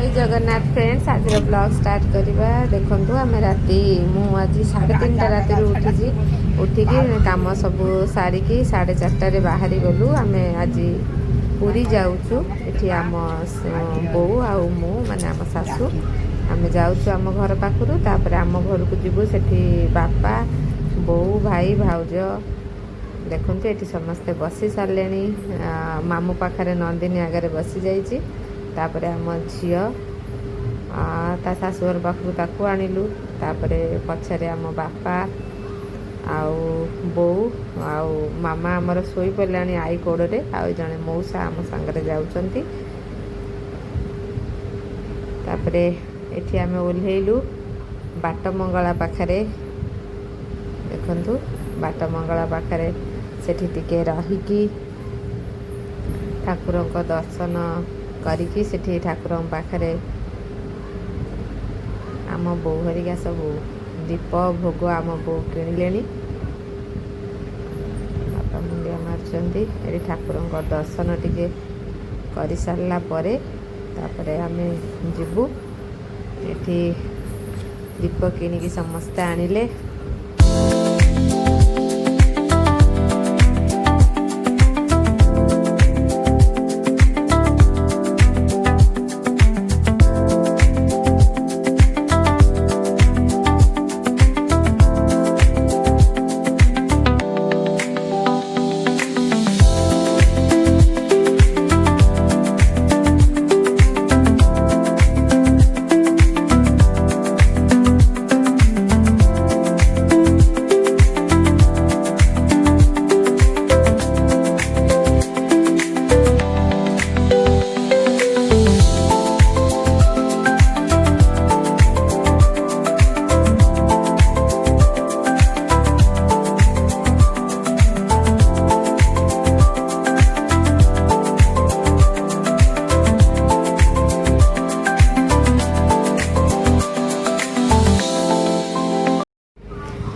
जय जगन्नाथ फ्रेंड्स आज blog start करवा देखु आम राति मुझे 3:30 राति उठिकी कम सब सारिकी 4:30 बाहरी गलु आम आज पुरी जाऊँ ये आम बो आ मु माने आम सासू आम जाऊँ आम घर पाखु तापर आम घर को जीवु से बापा बो भाई भाउज देखु ये समस्ते बसी सारे मामू पाखे नंदिनी आगे बसी जाइए तापरे आम झील ता शाशुर पाखु ताकू आणिलु तापरे पछरे आम बापा आउ बो आउ मामा आमर सोई पड़े आई कोड़े आउ जड़े मौसा आम सांगरे जाउछंती तापरे एठी आमे ओल्हेलु बाट मंगला पाखरे देखंतु बाट मंगला पाखरे सेठी टिके रहिकी ठाकुर को दर्शन करिकी सेठी ठाकुर पाखरे आम बो हरिका सब दीप भोग आम बो किणिले बापा मुंडिया मार्चंती ये ठाकुर दर्शन टिके कर सारा परे तापरे आमे जीवु एठी दीप किणिकी समस्ते आनिले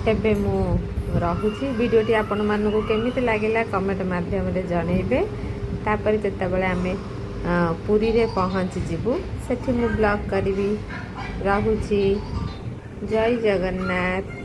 एबे मु रहुची वीडियोटी आपण मानकु केमिति लागिला कमेंट माध्यम रे जणैबे तापर जेतेबेले आमे पुरी रे पहुँची जीवु सेठी मु ब्लॉग करिवि रहुची जय जगन्नाथ।